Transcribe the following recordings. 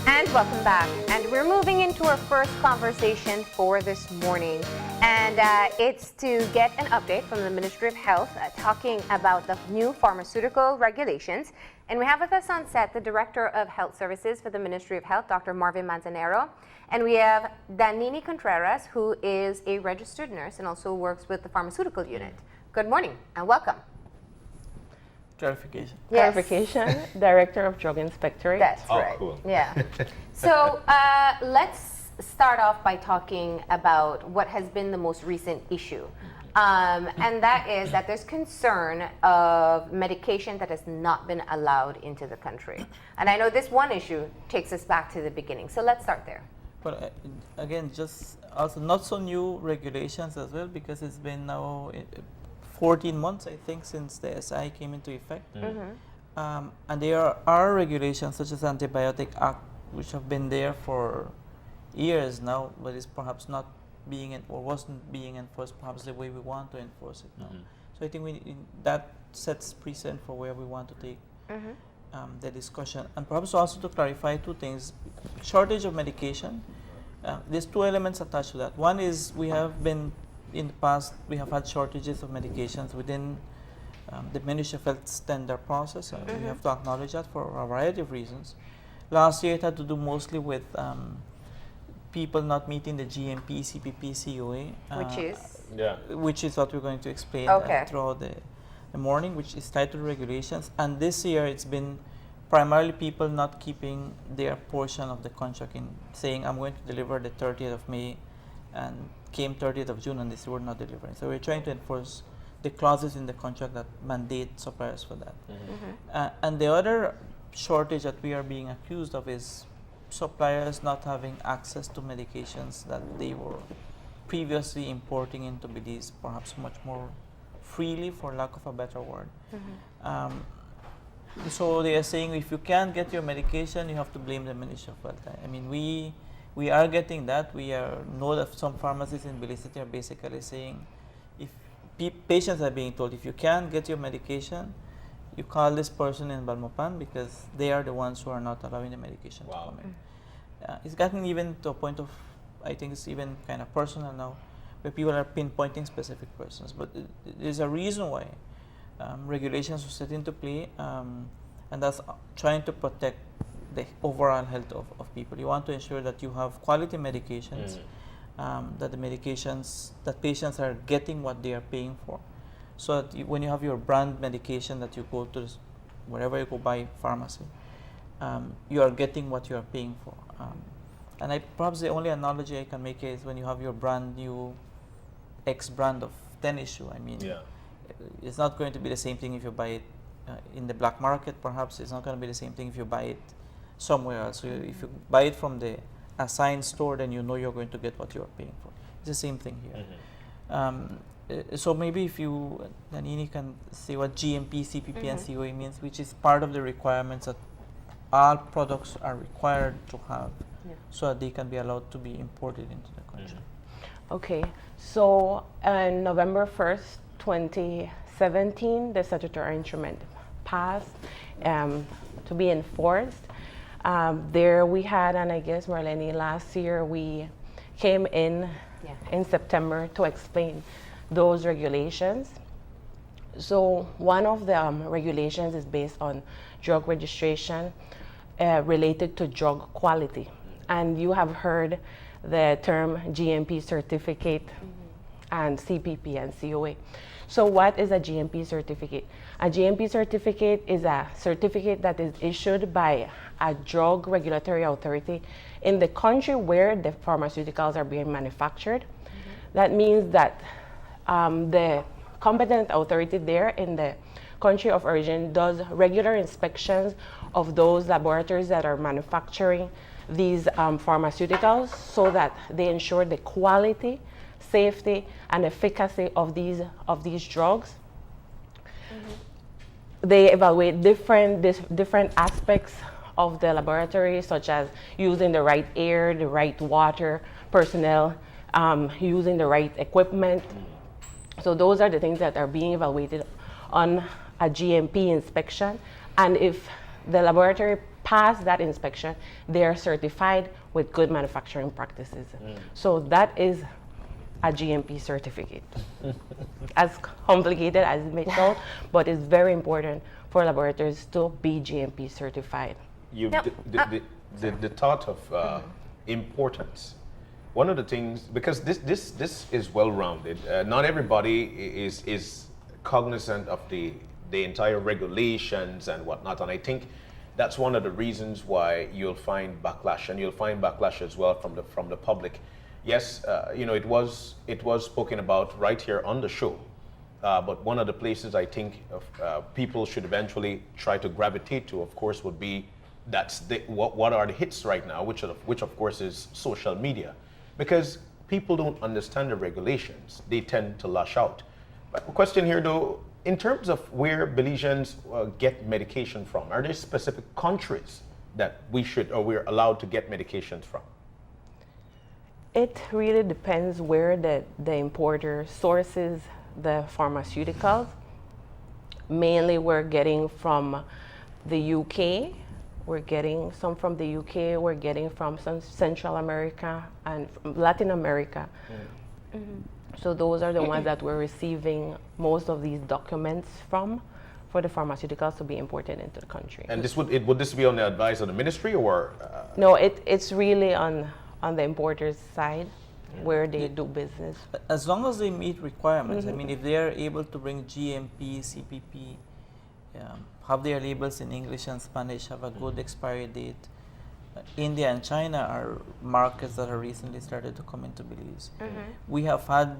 And welcome back. And we're moving into our first conversation for this morning. And it's to get an update from the Ministry of Health talking about the new pharmaceutical regulations. And we have with us on set the Director of Health Services for the Ministry of Health, Dr. Marvin Manzanero. And we have Damini Contreras, who is a registered nurse and also works with the pharmaceutical unit. Good morning and welcome. Clarification. Yes. Clarification, Director of Drug Inspectorate. That's right. Cool. Yeah. So let's start off by talking about what has been the most recent issue. And that is that there's concern of medication that has not been allowed into the country. And I know this one issue takes us back to the beginning. So let's start there. But again, just also not so new regulations as well, because it's been now 14 months, I think, since the SI came into effect. And there are regulations such as Antibiotic Act, which have been there for years now, but is perhaps not being or wasn't being enforced perhaps the way we want to enforce it now. So I think that sets precedent for where we want to take the discussion. And perhaps also to clarify two things: shortage of medication. There's two elements attached to that. One is we have been in the past, we have had shortages of medications within the Ministry of Health's tender process. We have to acknowledge that for a variety of reasons. Last year, it had to do mostly with people not meeting the GMP, CPP, COA. Which is what we're going to explain throughout the morning, which is tied to regulations. And this year, it's been primarily people not keeping their portion of the contract in saying, I'm going to deliver the 30th of May, and came 30th of June and they were not delivering. So we're trying to enforce the clauses in the contract that mandate suppliers for that. And the other shortage that we are being accused of is suppliers not having access to medications that they were previously importing into Belize, perhaps much more freely, for lack of a better word. So they are saying if you can't get your medication, you have to blame the Ministry of Health. I mean, we are getting that. We know that some pharmacies in Belize are basically saying, if patients are being told, if you can't get your medication, you call this person in Balmopan, because they are the ones who are not allowing the medication to come in. It's gotten even to a point of, I think it's even kind of personal now, where people are pinpointing specific persons. But there's a reason why regulations were set into play, and that's trying to protect the overall health of people. You want to ensure that you have quality medications, that patients are getting what they are paying for. So that when you have your brand medication that you go to wherever you go buy pharmacy, you are getting what you are paying for. And perhaps the only analogy I can make is when you have your brand new X brand of tennis shoe. I mean, it's not going to be the same thing if you buy it in the black market. Perhaps it's not going to be the same thing if you buy it somewhere else. So if you buy it from the assigned store, then you know you're going to get what you're paying for. It's the same thing here. So maybe if you, Damini, can say what GMP, CPP, and COA means, which is part of the requirements that all products are required to have, so that they can be allowed to be imported into the country. Okay, so on November 1st, 2017, the statutory instrument passed to be enforced. There we had, and I guess Marlene, last year we came in September to explain those regulations. So one of the regulations is based on drug registration related to drug quality. And you have heard the term GMP certificate and CPP and COA. So what is a GMP certificate? A GMP certificate is a certificate that is issued by a drug regulatory authority in the country where the pharmaceuticals are being manufactured. That means that the competent authority there in the country of origin does regular inspections of those laboratories that are manufacturing these pharmaceuticals, so that they ensure the quality, safety, and efficacy of these drugs. They evaluate different aspects of the laboratory, such as using the right air, the right water, personnel, using the right equipment. So those are the things that are being evaluated on a GMP inspection. And if the laboratory pass that inspection, they are certified with good manufacturing practices. So that is a GMP certificate. As complicated as it may sound, but it's very important for laboratories to be GMP certified. The thought of importance. One of the things, because this is well-rounded, not everybody is cognizant of the entire regulations and whatnot, and I think that's one of the reasons why you'll find backlash, and you'll find backlash as well from the public. Yes, it was spoken about right here on the show, but one of the places I think people should eventually try to gravitate to, of course, would be what are the hits right now, which of course is social media, because people don't understand the regulations. They tend to lash out. But the question here, though, in terms of where Belizeans get medication from, are there specific countries that we're allowed to get medications from? It really depends where the importer sources the pharmaceuticals. Mainly we're getting from the UK, we're getting some from the UK, we're getting from some Central America and from Latin America. So those are the ones that we're receiving most of these documents from for the pharmaceuticals to be imported into the country. And would this be on the advice of the ministry, or? No, it's really on the importer's side where they do business. As long as they meet requirements, I mean, if they are able to bring GMP, CPP, have their labels in English and Spanish, have a good expiry date. India and China are markets that have recently started to come into Belize. We have had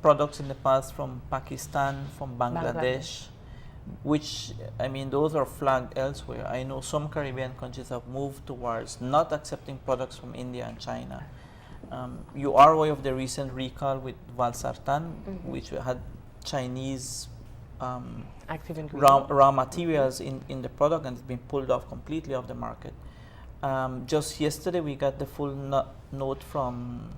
products in the past from Pakistan, from Bangladesh, which, I mean, those are flagged elsewhere. I know some Caribbean countries have moved towards not accepting products from India and China. You are aware of the recent recall with Valsartan, which had Chinese Active ingredient. raw materials in the product, and it's been pulled off completely off the market. Just yesterday, we got the full note from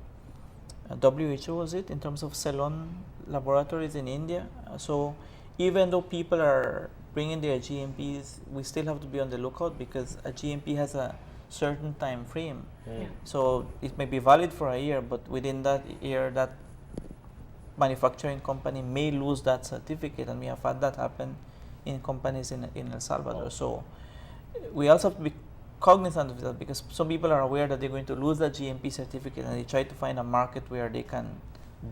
WHO, was it, in terms of Ceylon laboratories in India. So even though people are bringing their GMPs, we still have to be on the lookout, because a GMP has a certain time frame. So it may be valid for a year, but within that year, that manufacturing company may lose that certificate, and we have had that happen in companies in El Salvador. So we also have to be cognizant of that, because some people are aware that they're going to lose that GMP certificate, and they try to find a market where they can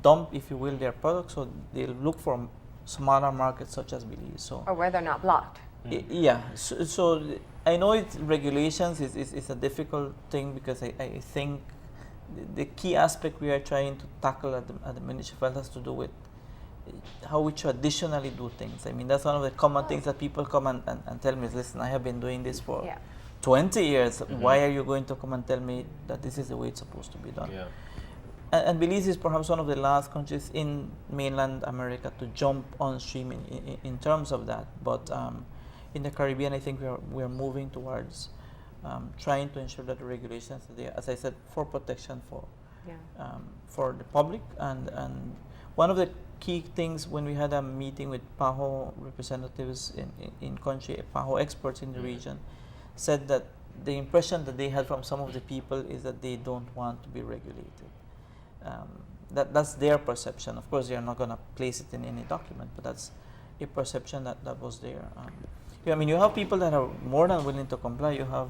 dump, if you will, their products. So they'll look for smaller markets such as Belize. Or where they're not blocked. Yeah. So I know it's regulations is a difficult thing, because I think the key aspect we are trying to tackle at the Ministry of Health has to do with how we traditionally do things. I mean, that's one of the common things that people come and tell me is, listen, I have been doing this for 20 years. Why are you going to come and tell me that this is the way it's supposed to be done? And Belize is perhaps one of the last countries in mainland America to jump on stream in terms of that. But in the Caribbean, I think we are moving towards trying to ensure that the regulations are there, as I said, for protection for the public. And one of the key things when we had a meeting with PAHO representatives in country, PAHO experts in the region, said that the impression that they had from some of the people is that they don't want to be regulated. That's their perception. Of course, they are not going to place it in any document, but that's a perception that was there. I mean, you have people that are more than willing to comply. You have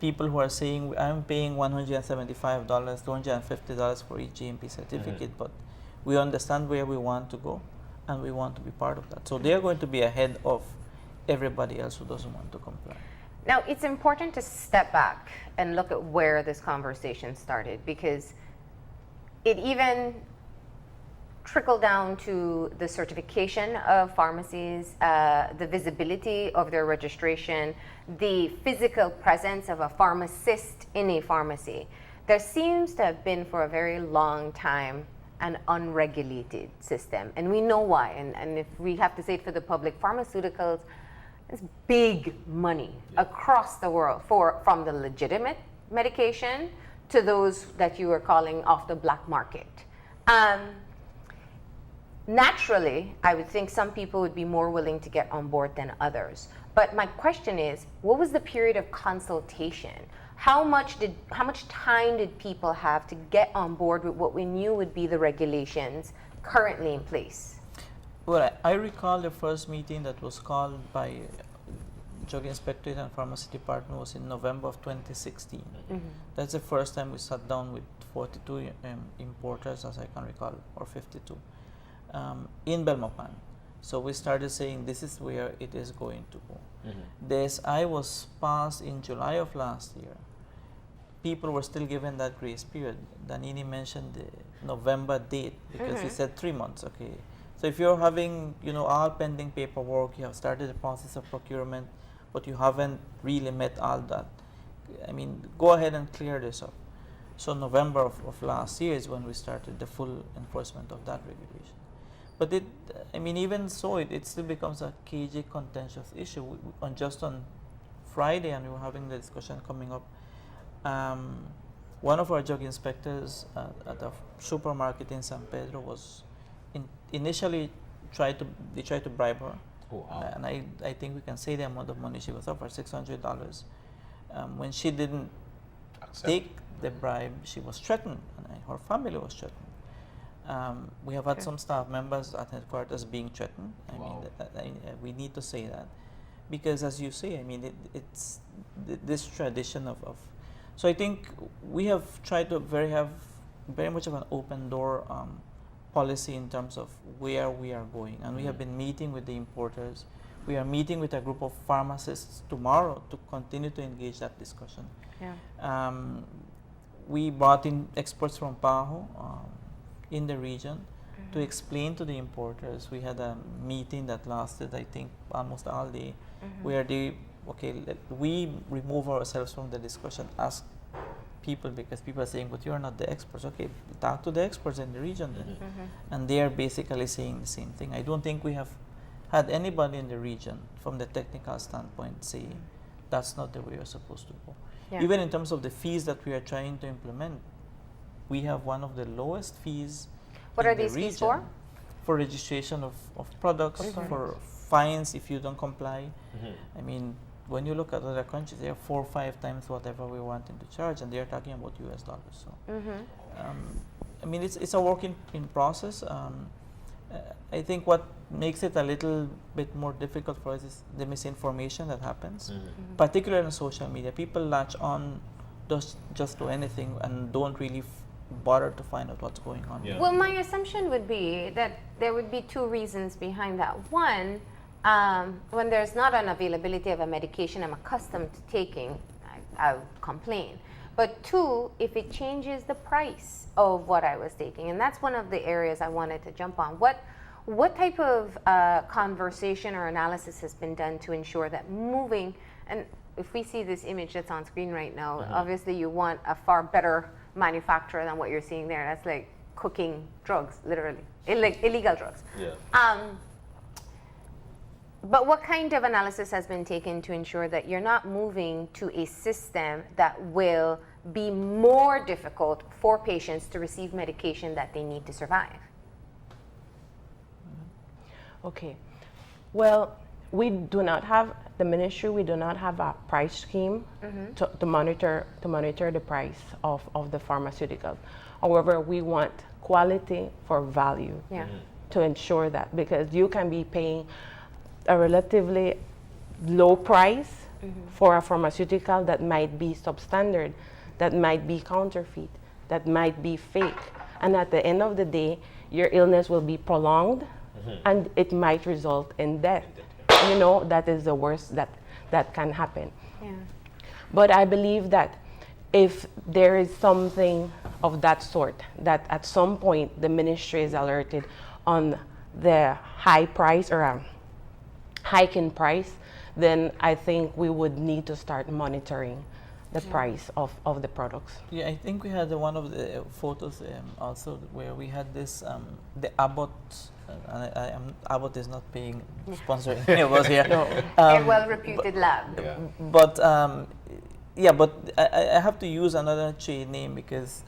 people who are saying, I'm paying $175, $250 for each GMP certificate, but we understand where we want to go, and we want to be part of that. So they're going to be ahead of everybody else who doesn't want to comply. Now, it's important to step back and look at where this conversation started, because it even trickled down to the certification of pharmacies, the visibility of their registration, the physical presence of a pharmacist in a pharmacy. There seems to have been, for a very long time, an unregulated system. And we know why. And if we have to say it for the public, pharmaceuticals is big money across the world, from the legitimate medication to those that you are calling off the black market. naturally, I would think some people would be more willing to get on board than others. But my question is, what was the period of consultation? How much time did people have to get on board with what we knew would be the regulations currently in place? Well, I recall the first meeting that was called by Drug Inspectorate and Pharmacy Department was in November of 2016. That's the first time we sat down with 42 importers, as I can recall, or 52, in Belmopan. So we started saying this is where it is going to go. The SI was passed in July of last year. People were still given that grace period. Damini mentioned the November date because he said 3 months. Okay, so if you're having all pending paperwork, you have started the process of procurement, but you haven't really met all that, I mean, go ahead and clear this up. So November of last year is when we started the full enforcement of that regulation. But even so, it still becomes a cagey, contentious issue. Just on Friday, and we were having the discussion coming up, one of our drug inspectors at a supermarket in San Pedro was initially tried to bribe her. Oh, wow. And I think we can say the amount of money she was offered, $600. When she didn't take the bribe, she was threatened, and her family was threatened. We have had some staff members at headquarters being threatened. Wow. We need to say that, because as you say, it's this tradition of. So I think we have tried to have very much of an open door policy in terms of where we are going, and we have been meeting with the importers. We are meeting with a group of pharmacists tomorrow to continue to engage that discussion. Yeah. We brought in experts from PAHO in the region to explain to the importers. We had a meeting that lasted, I think, almost all day, where we remove ourselves from the discussion, ask people, because people are saying, but you're not the experts. Okay, talk to the experts in the region then. And they are basically saying the same thing. I don't think we have had anybody in the region from the technical standpoint say that's not the way you're supposed to go. Yeah. Even in terms of the fees that we are trying to implement, we have one of the lowest fees. What in are the these fees region for? For registration of products, for fines if you don't comply. I mean, when you look at other countries, they are 4 or 5 times whatever we want them to charge, and they are talking about US dollars. So, it's a work in process. I think what makes it a little bit more difficult for us is the misinformation that happens, particularly on social media. People latch on just to anything and don't really bother to find out what's going on. Yeah. Well, my assumption would be that there would be 2 reasons behind that. One, when there's not an availability of a medication I'm accustomed to taking, I'll complain. But 2, if it changes the price of what I was taking, and that's one of the areas I wanted to jump on. What type of conversation or analysis has been done to ensure that moving, and if we see this image that's on screen right now, obviously you want a far better manufacturer than what you're seeing there. That's like cooking drugs, literally, illegal drugs. Yeah. But what kind of analysis has been taken to ensure that you're not moving to a system that will be more difficult for patients to receive medication that they need to survive? Okay. Well, we do not have, the ministry, we do not have a price scheme to monitor the price of the pharmaceuticals. However, we want quality for value to ensure that, because you can be paying a relatively low price for a pharmaceutical that might be substandard, that might be counterfeit, that might be fake. And at the end of the day, your illness will be prolonged and it might result in death. That is the worst that can happen. Yeah. But I believe that if there is something of that sort, that at some point the ministry is alerted on the high price or a hike in price, then I think we would need to start monitoring the price of the products. Yeah, I think we had one of the photos also where we had this, the Abbott, and Abbott is not paying, sponsoring any of us here. A well-reputed lab. Yeah. But I have to use another trade name because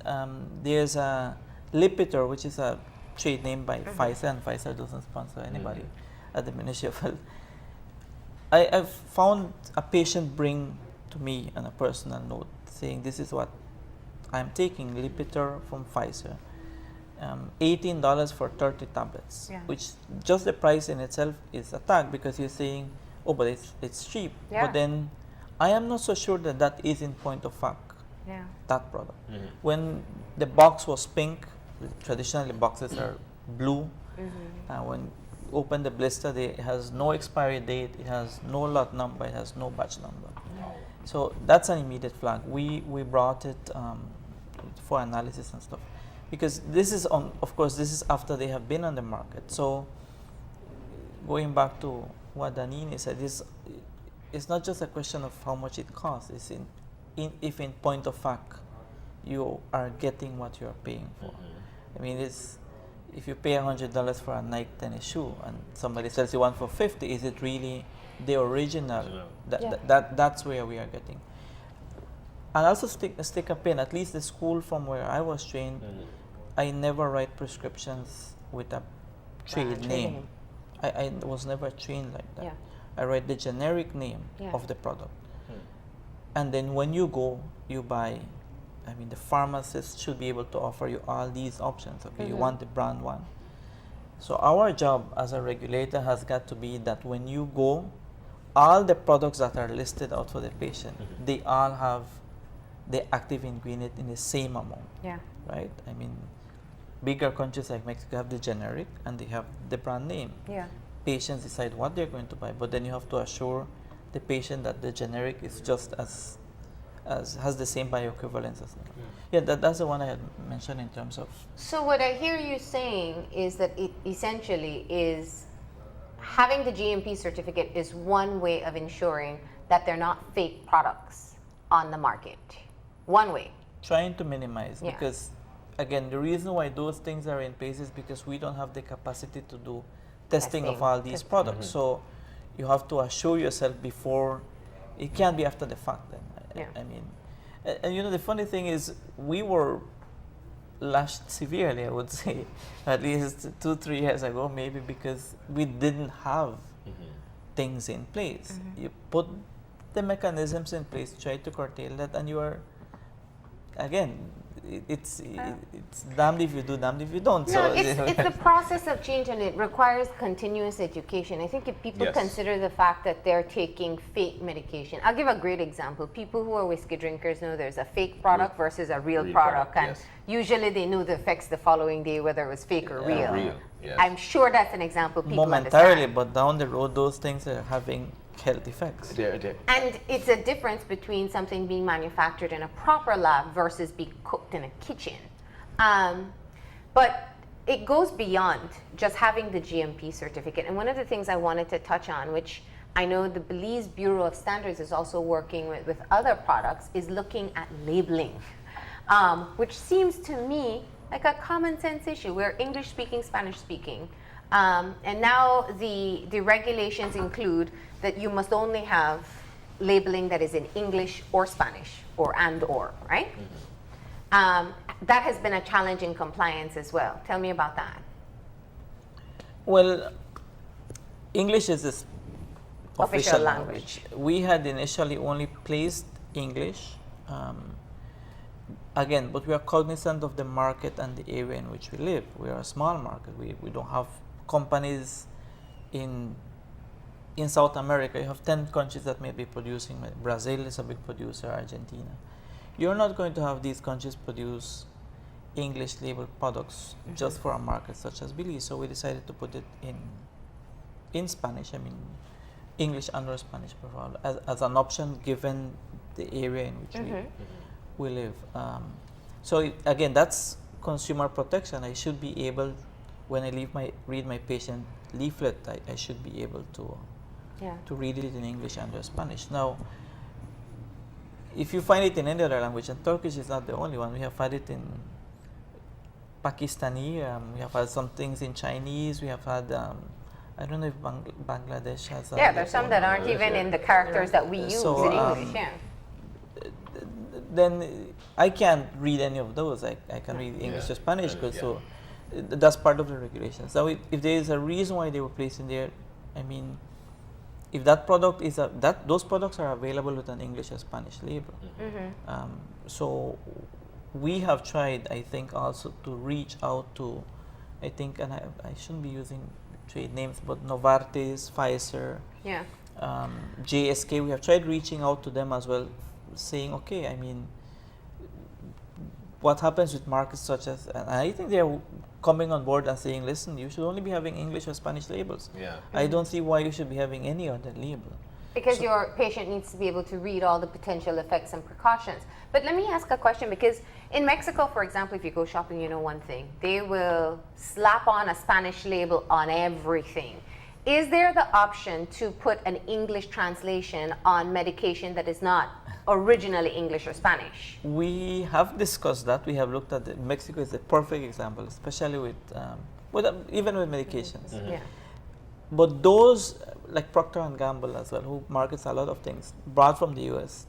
there's a Lipitor, which is a trade name by Pfizer, and Pfizer doesn't sponsor anybody at the Ministry of Health. I've found a patient bring to me on a personal note saying, this is what I'm taking, Lipitor from Pfizer, $18 for 30 tablets, which just the price in itself is a tag, because you're saying, oh, but it's cheap. But then I am not so sure that that is in point of fact, that product. When the box was pink, traditionally boxes are blue. When you open the blister, it has no expiry date, it has no lot number, it has no batch number. So that's an immediate flag. We brought it for analysis and stuff, because this is of course this is after they have been on the market. So going back to what Damini said, it's not just a question of how much it costs, it's if in point of fact you are getting what you are paying for. I mean, if you pay $100 for a Nike tennis shoe and somebody sells you one for $50, is it really the original? That's where we are getting. And also stick a pin. At least the school from where I was trained, I never write prescriptions with a trade name. I was never trained like that. I write the generic name of the product. And then when you go, you buy. I mean, the pharmacist should be able to offer you all these options. Okay, you want the brand one. So our job as a regulator has got to be that when you go, all the products that are listed out for the patient, they all have the active ingredient in the same amount. Right? I mean, bigger countries like Mexico have the generic and they have the brand name. Patients decide what they're going to buy, but then you have to assure the patient that the generic is just as has the same bioequivalence as that's the one I had mentioned in terms of. So what I hear you saying is that it essentially is having the GMP certificate is one way of ensuring that they're not fake products on the market. One way. Trying to minimize, because again, the reason why those things are in place is because we don't have the capacity to do testing of all these products. So you have to assure yourself before. It can't be after the fact then. I mean, and you know, the funny thing is, we were lashed severely, I would say, at least 2-3 years ago, maybe, because we didn't have things in place. You put the mechanisms in place, try to curtail that, and you are, again, it's damned if you do, damned if you don't. No, so it's the process of change, and it requires continuous education. I think if people consider the fact that they're taking fake medication, I'll give a great example. People who are whiskey drinkers know there's a fake product versus a real product, and usually they knew the effects the following day, whether it was fake or real. I'm sure that's an example people momentarily, understand. but down the road, those things are having health effects. And it's a difference between something being manufactured in a proper lab versus being cooked in a kitchen. But it goes beyond just having the GMP certificate. And one of the things I wanted to touch on, which I know the Belize Bureau of Standards is also working with other products, is looking at labeling, which seems to me like a common sense issue. We're English speaking, Spanish speaking. And now the regulations include that you must only have labeling that is in English or Spanish, or, right? That has been a challenge in compliance as well. Tell me about that. Well, English is this official language. We had initially only placed English. Again, but we are cognizant of the market and the area in which we live. We are a small market. We don't have companies in South America. You have 10 countries that may be producing. Brazil is a big producer, Argentina. You're not going to have these countries produce English labeled products just for a market such as Belize. So we decided to put it in Spanish. I mean, English and/or Spanish preferred as an option given the area in which we live. So again, that's consumer protection. I should be able, when I read my patient leaflet, I should be able to read it in English and/or Spanish. Now, if you find it in any other language, and Turkish is not the only one, we have had it in Pakistani, we have had some things in Chinese, we have had, I don't know if Bangladesh has. There's some that aren't even in the characters that we use in English. Then I can't read any of those. I can read English to Spanish, so that's part of the regulations. Now, if there is a reason why they were placed in there, I mean, if that product is those products are available with an English or Spanish label. So we have tried, I think, also to reach out to, I think, and I shouldn't be using trade names, but Novartis, Pfizer, Yeah. JSK. We have tried reaching out to them as well, saying, okay, I mean, what happens with markets such as, and I think they're coming on board and saying, listen, you should only be having English or Spanish labels. Yeah. I don't see why you should be having any other label. Because your patient needs to be able to read all the potential effects and precautions. But let me ask a question, because in Mexico, for example, if you go shopping, you know one thing, they will slap on a Spanish label on everything. Is there the option to put an English translation on medication that is not originally English or Spanish? We have discussed that. We have looked at Mexico is a perfect example, especially with even with medications. Yeah. But those, like Procter and Gamble as well, who markets a lot of things, brought from the US,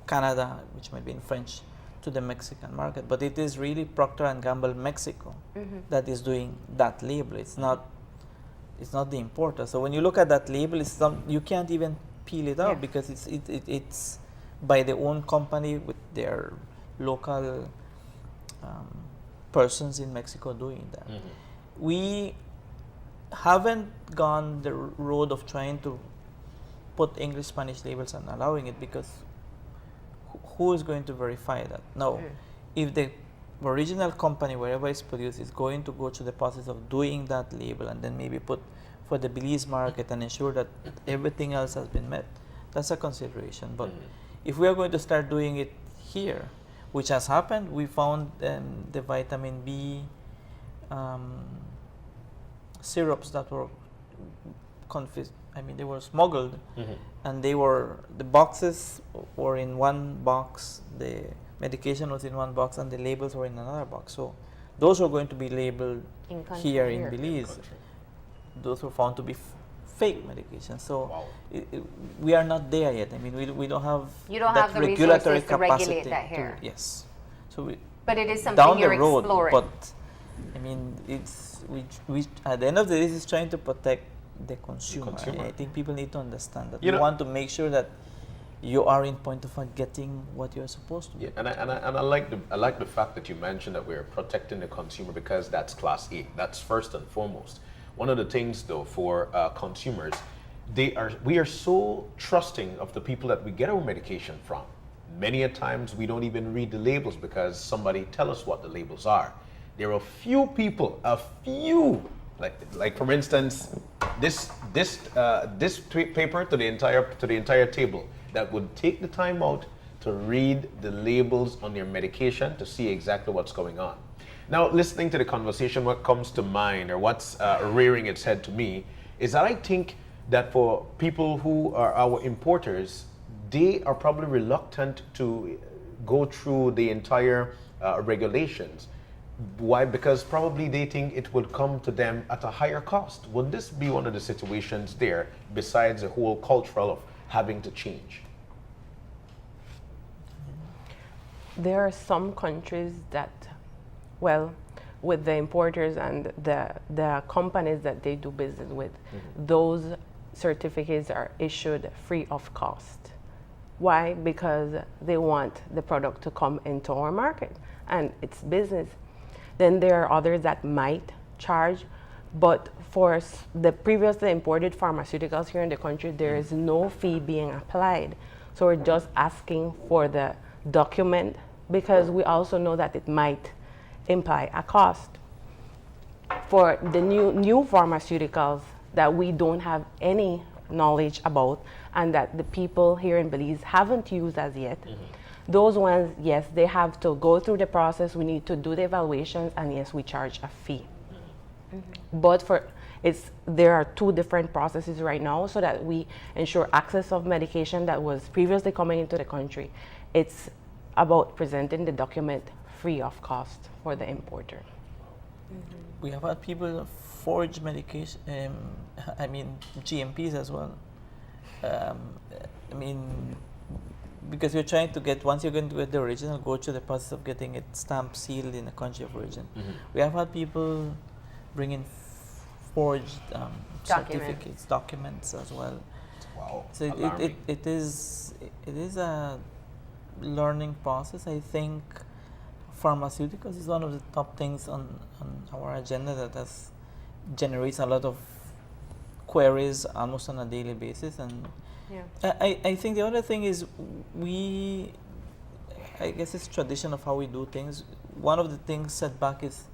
Canada, which might be in French, to the Mexican market. But it is really Procter and Gamble Mexico that is doing that label. It's not the importer. So when you look at that label, you can't even peel it out because it's by their own company with their local persons in Mexico doing that. We haven't gone the road of trying to put English Spanish labels and allowing it, because who is going to verify that? No. If the original company, wherever it's produced, is going to go through the process of doing that label and then maybe put for the Belize market and ensure that everything else has been met, that's a consideration. But if we are going to start doing it here, which has happened, we found the vitamin B syrups that were they were smuggled, and the boxes were in one box, the medication was in one box, and the labels were in another box. So those were going to be labeled here in Belize. Those were found to be fake medications. So we are not there yet. I mean, we don't have that the regulatory resources to regulate capacity that here. yes. So But it is something down you're the road, exploring. but I mean, we at the end of the day, this is trying to protect the consumer. I think people need to understand that. You want to make sure that you are in point of fact getting what you're supposed to. Yeah, and I like the fact that you mentioned that we're protecting the consumer, because that's class A. That's first and foremost. One of the things, though, for consumers, we are so trusting of the people that we get our medication from. Many a times we don't even read the labels because somebody tell us what the labels are. There are a few people, like for instance, this paper to the entire table, that would take the time out to read the labels on your medication to see exactly what's going on. Now, listening to the conversation, what comes to mind, or what's rearing its head to me, is that I think that for people who are our importers, they are probably reluctant to go through the entire regulations. Why? Because probably they think it will come to them at a higher cost. Would this be one of the situations there, besides the whole cultural of having to change? There are some countries that, well, with the importers and the companies that they do business with, those certificates are issued free of cost. Why? Because they want the product to come into our market and it's business. Then there are others that might charge, but for the previously imported pharmaceuticals here in the country, there is no fee being applied. So we're just asking for the document, because we also know that it might imply a cost. For the new pharmaceuticals that we don't have any knowledge about and that the people here in Belize haven't used as yet, those ones, yes, they have to go through the process. We need to do the evaluations, and yes, we charge a fee. But there are two different processes right now so that we ensure access of medication that was previously coming into the country. It's about presenting the document free of cost for the importer. We have had people forge medication, GMPs as well. because you're trying to get, once you're going to get the original, go through the process of getting it stamped, sealed in the country of origin. We have had people bring in forged certificates, documents as well. Wow. So it is a learning process. I think pharmaceuticals is one of the top things on our agenda that generates a lot of queries almost on a daily basis. And I think the other thing is I guess it's tradition of how we do things. One of the things set back is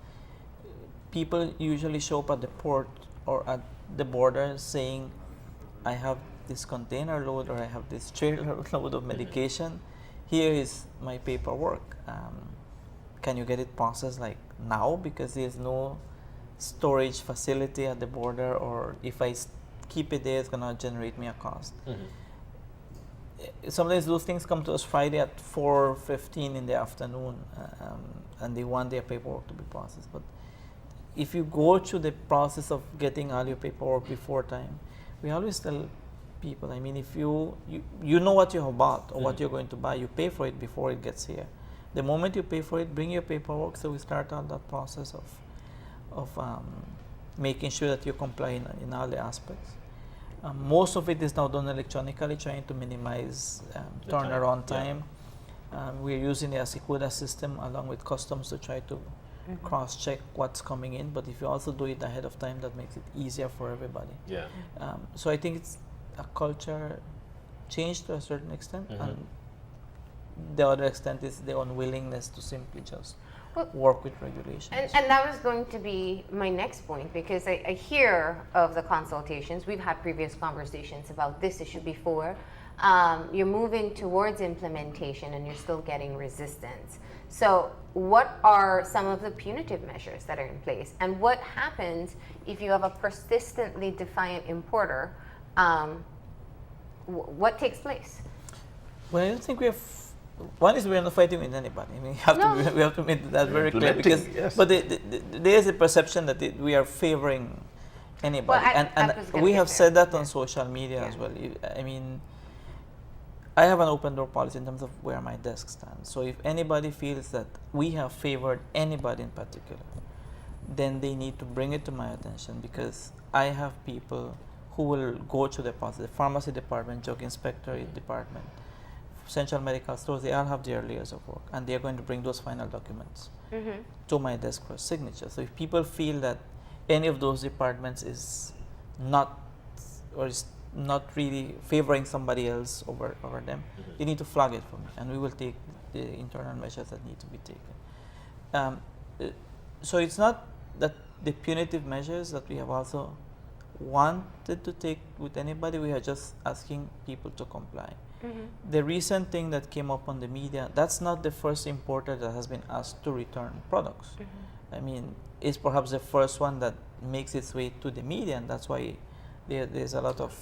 people usually show up at the port or at the border saying, I have this container load or I have this trailer load of medication. Here is my paperwork. Can you get it processed like now, because there's no storage facility at the border, or if I keep it there, it's going to generate me a cost. Sometimes those things come to us Friday at 4:15 in the afternoon, and they want their paperwork to be processed. But if you go through the process of getting all your paperwork before time, we always tell people, I mean, if you know what you have bought or what you're going to buy, you pay for it before it gets here. The moment you pay for it, bring your paperwork, so we start on that process of making sure that you comply in all the aspects. Most of it is now done electronically, trying to minimize turnaround time. We're using the Asikuda system along with customs to try to cross-check what's coming in, but if you also do it ahead of time, that makes it easier for everybody. So I think it's a culture change to a certain extent, and the other extent is the unwillingness to simply just work with regulations. And that was going to be my next point, because I hear of the consultations. We've had previous conversations about this issue before. You're moving towards implementation and you're still getting resistance. So what are some of the punitive measures that are in place? And what happens if you have a persistently defiant importer? What takes place? Well, I don't think we have. One is we're not fighting with anybody. I mean, we have to make that very clear, because but there is a perception that we are favoring anybody, and we have said that on social media as well. I mean, I have an open door policy in terms of where my desk stands. So if anybody feels that we have favored anybody in particular, then they need to bring it to my attention, because I have people who will go through the process. The pharmacy department, drug inspector department, central medical stores, they all have their layers of work, and they're going to bring those final documents to my desk for signature. So if people feel that any of those departments is not really favoring somebody else over them, they need to flag it for me, and we will take the internal measures that need to be taken. So it's not that the punitive measures that we have also wanted to take with anybody, we are just asking people to comply. The recent thing that came up on the media, that's not the first importer that has been asked to return products. I mean, it's perhaps the first one that makes its way to the media, and that's why there's a lot of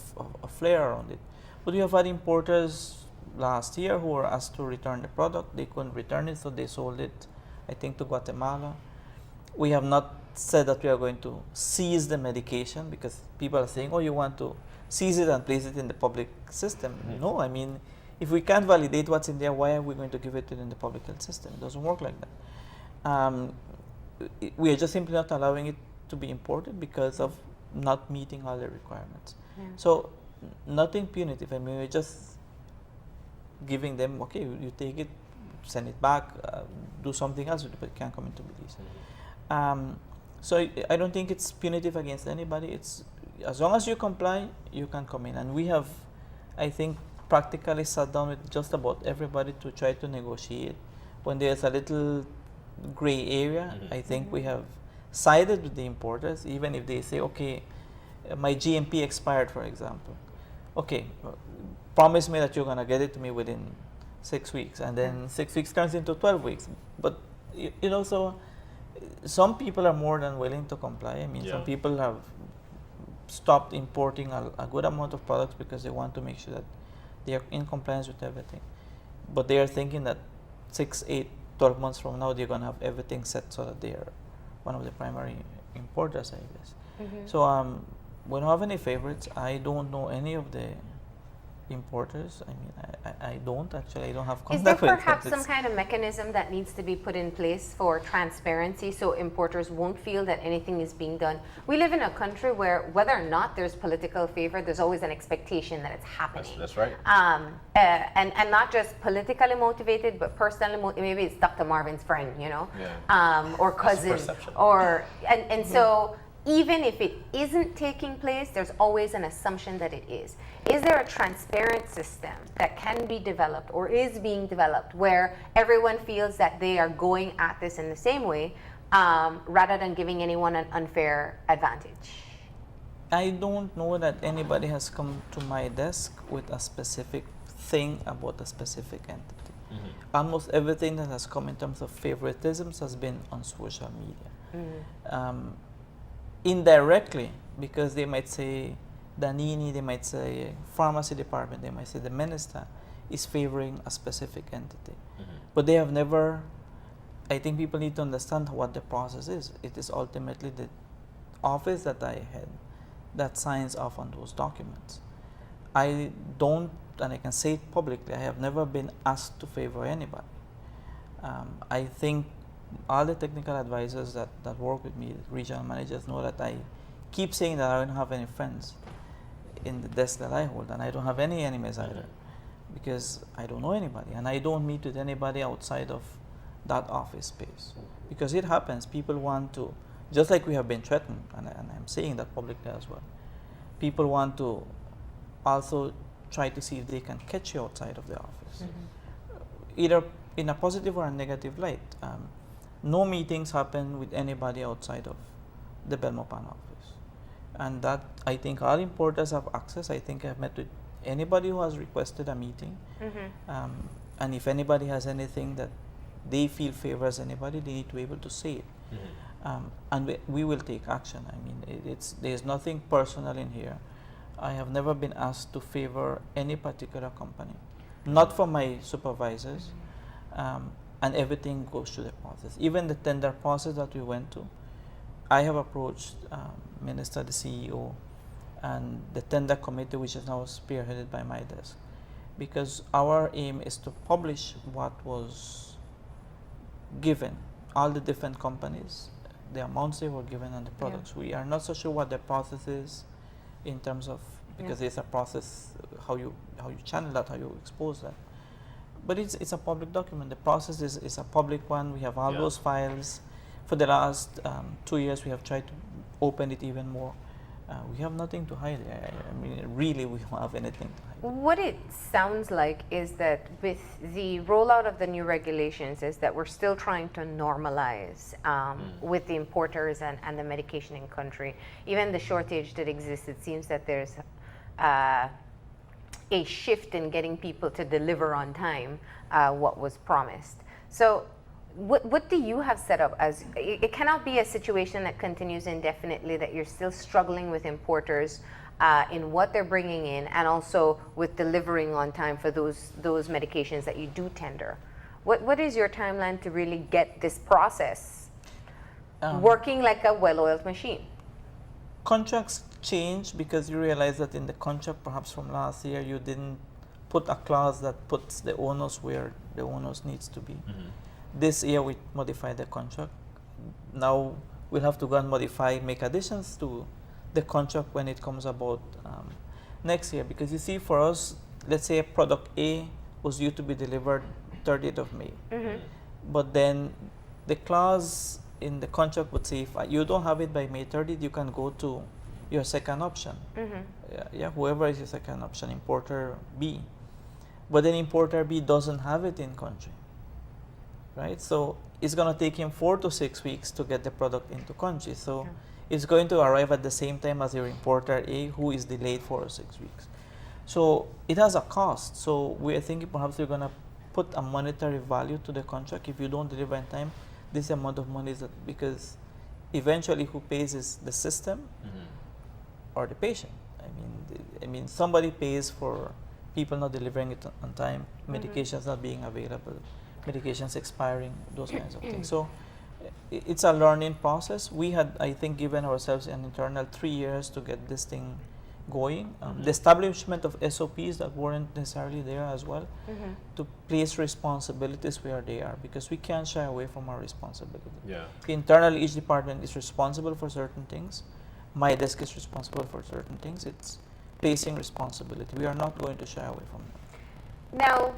flair around it. But we have had importers last year who were asked to return the product. They couldn't return it, so they sold it, I think, to Guatemala. We have not said that we are going to seize the medication, because people are saying, oh, you want to seize it and place it in the public system. No, I mean, if we can't validate what's in there, why are we going to give it in the public health system? It doesn't work like that. We are just simply not allowing it to be imported because of not meeting all the requirements. So nothing punitive. I mean, we're just giving them, okay, you take it, send it back, do something else with it, but it can't come into Belize. So I don't think it's punitive against anybody. It's as long as you comply, you can come in. And we have, I think, practically sat down with just about everybody to try to negotiate. When there's a little gray area, I think we have sided with the importers, even if they say, okay, my GMP expired, for example. Okay, promise me that you're going to get it to me within 6 weeks, and then 6 weeks turns into 12 weeks. But, you know, so some people are more than willing to comply. I mean, some people have stopped importing a good amount of products because they want to make sure that they are in compliance with everything. But they are thinking that 6, 8, 12 months from now, they're going to have everything set so that they are one of the primary importers, I guess. So we don't have any favorites. I don't know any of the importers. I mean, I don't actually. I don't have Is there contact with them. perhaps some It's- kind of mechanism that needs to be put in place for transparency so importers won't feel that anything is being done? We live in a country where whether or not there's political favor, there's always an expectation that it's happening. That's right. And not just politically motivated, but personally maybe it's Dr. Marvin's friend, you know, or cousin, perception. or and so even if it isn't taking place, there's always an assumption that it is. Is there a transparent system that can be developed or is being developed where everyone feels that they are going at this in the same way, rather than giving anyone an unfair advantage? I don't know that anybody has come to my desk with a specific thing about a specific entity. Almost everything that has come in terms of favoritisms has been on social media. Indirectly, because they might say Damini, they might say pharmacy department, they might say the minister is favoring a specific entity. But they have never, I think people need to understand what the process is. It is ultimately the office that I head that signs off on those documents. I don't, and I can say it publicly, I have never been asked to favor anybody. I think all the technical advisors that work with me, regional managers, know that I keep saying that I don't have any friends in the desk that I hold, and I don't have any enemies either, because I don't know anybody, and I don't meet with anybody outside of that office space. Because it happens, people want to, just like we have been threatened, and I'm saying that publicly as well, people want to also try to see if they can catch you outside of the office, either in a positive or a negative light. No meetings happen with anybody outside of the Belmopan office. And that, I think all importers have access. I think I've met with anybody who has requested a meeting. And if anybody has anything that they feel favors anybody, they need to be able to say it. And we will take action. I mean, there's nothing personal in here. I have never been asked to favor any particular company, not from my supervisors. And everything goes through the process. Even the tender process that we went to, I have approached Minister, the CEO, and the tender committee, which is now spearheaded by my desk, because our aim is to publish what was given, all the different companies, the amounts they were given, and the products. We are not so sure what the process is in terms of, because there's a process, how you channel that, how you expose that. But it's a public document. The process is a public one. We have all those files. For the last 2 years, we have tried to open it even more. We have nothing to hide. I mean, really, we don't have anything to hide. What it sounds like is that with the rollout of the new regulations is that we're still trying to normalize with the importers and the medication in country. Even the shortage that exists, it seems that there's a shift in getting people to deliver on time what was promised. So what do you have set up as, it cannot be a situation that continues indefinitely, that you're still struggling with importers in what they're bringing in and also with delivering on time for those medications that you do tender. What is your timeline to really get this process working like a well-oiled machine? Contracts change because you realize that in the contract, perhaps from last year, you didn't put a clause that puts the onus where the onus needs to be. This year we modified the contract. Now we'll have to go and make additions to the contract when it comes about next year. Because you see, for us, let's say product A was due to be delivered 30th of May. But then the clause in the contract would say, if you don't have it by May 30th, you can go to your second option. Whoever is your second option, importer B. But then importer B doesn't have it in country, right? So it's going to take him 4 to 6 weeks to get the product into country. So it's going to arrive at the same time as your importer A, who is delayed 4 or 6 weeks. So it has a cost. So we are thinking perhaps we're going to put a monetary value to the contract. If you don't deliver in time, this amount of money is that, because eventually who pays is the system or the patient. I mean, somebody pays for people not delivering it on time, medications not being available, medications expiring, those kinds of things. So it's a learning process. We had, I think, given ourselves an internal 3 years to get this thing going. The establishment of SOPs that weren't necessarily there as well, to place responsibilities where they are, because we can't shy away from our responsibility. Yeah. Internally, each department is responsible for certain things. My desk is responsible for certain things. It's placing responsibility. We are not going to shy away from that. Now,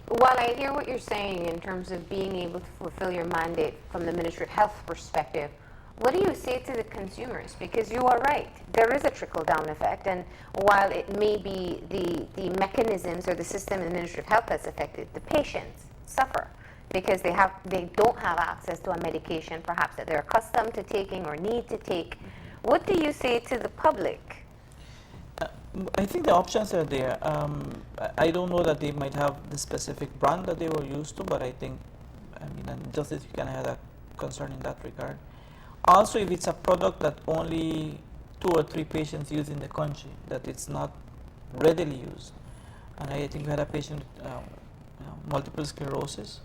while I hear what you're saying in terms of being able to fulfill your mandate from the Ministry of Health perspective, what do you say to the consumers? Because you are right, there is a trickle-down effect, and while it may be the mechanisms or the system in the Ministry of Health that's affected, the patients suffer because they don't have access to a medication perhaps that they're accustomed to taking or need to take. What do you say to the public? I think the options are there. I don't know that they might have the specific brand that they were used to, but I think, and just as you can have a concern in that regard. Also, if it's a product that only 2 or 3 patients use in the country, that it's not readily used. And I think we had a patient with multiple sclerosis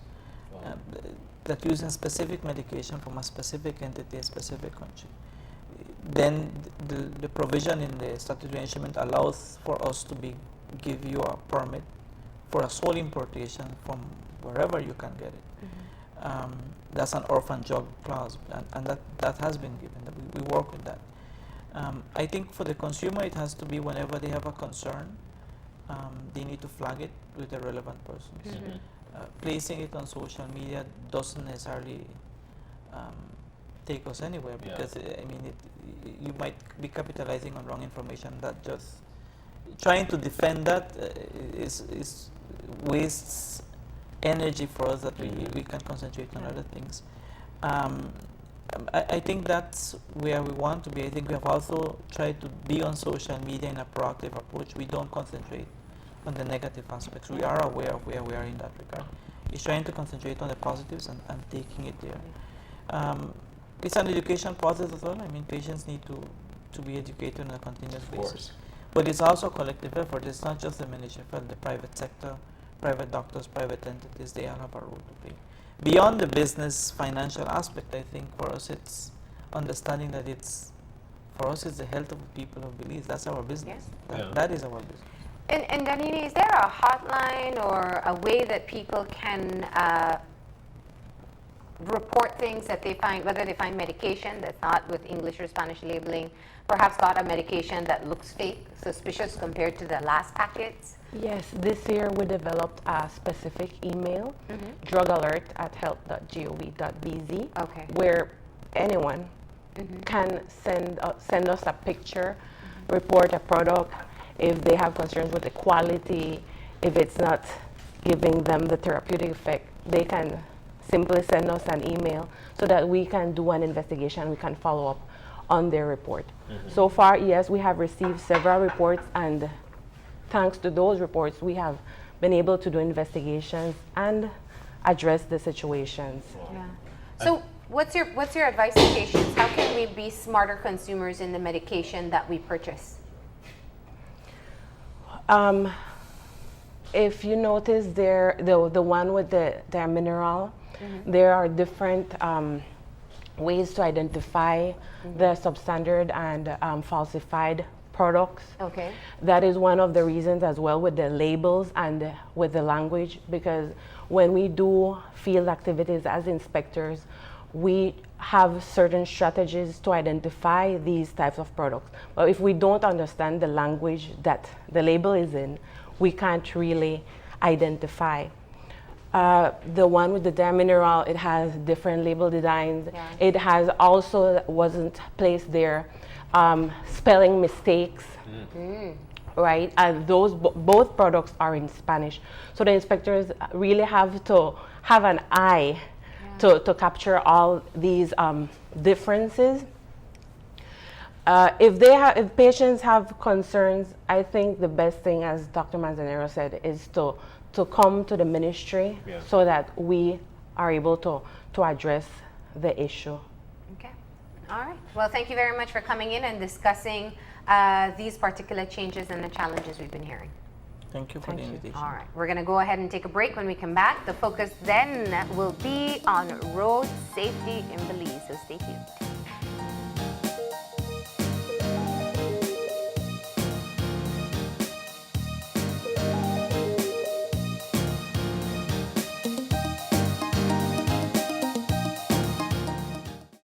that used a specific medication from a specific entity, a specific country. Then the provision in the statutory instrument allows for us to give you a permit for a sole importation from wherever you can get it. That's an orphan drug clause, and that has been given. We work with that. I think for the consumer, it has to be whenever they have a concern, they need to flag it with the relevant persons. Placing it on social media doesn't necessarily take us anywhere, because you might be capitalizing on wrong information. That just trying to defend that is wastes energy for us that we can concentrate on other things. I think that's where we want to be. I think we have also tried to be on social media in a proactive approach. We don't concentrate on the negative aspects. We are aware of where we are in that regard. It's trying to concentrate on the positives and taking it there. It's an education process as well. Patients need to be educated on a continuous basis. But it's also a collective effort. It's not just the Ministry of Health, the private sector, private doctors, private entities, they all have a role to play. Beyond the business, financial aspect, I think for us it's understanding that it's the health of the people of Belize. That's our business. That is our business. And Damini, is there a hotline or a way that people can report things that they find, whether they find medication that's not with English or Spanish labeling, perhaps got a medication that looks fake, suspicious compared to the last packets? Yes, this year we developed a specific email, drugalert@health.gov.bz, where anyone can send us a picture, report a product, if they have concerns with the quality, if it's not giving them the therapeutic effect, they can simply send us an email so that we can do an investigation, we can follow up on their report. So far, yes, we have received several reports, and thanks to those reports, we have been able to do investigations and address the situations. So what's your advice to patients? How can we be smarter consumers in the medication that we purchase? If you notice the one with the mineral, there are different ways to identify the substandard and falsified products. That is one of the reasons as well with the labels and with the language, because when we do field activities as inspectors, we have certain strategies to identify these types of products. But if we don't understand the language that the label is in, we can't really identify. The one with the mineral, it has different label designs. It has also wasn't placed there spelling mistakes, right? And those both products are in Spanish, so the inspectors really have to have an eye to capture all these differences. If patients have concerns, I think the best thing, as Dr. Manzanero said, is to come to the ministry so that we are able to address the issue. Okay. All right. Well, thank you very much for coming in and discussing these particular changes and the challenges we've been hearing. Thank you for the invitation. All right. We're going to go ahead and take a break. When we come back, the focus then will be on road safety in Belize. So stay tuned.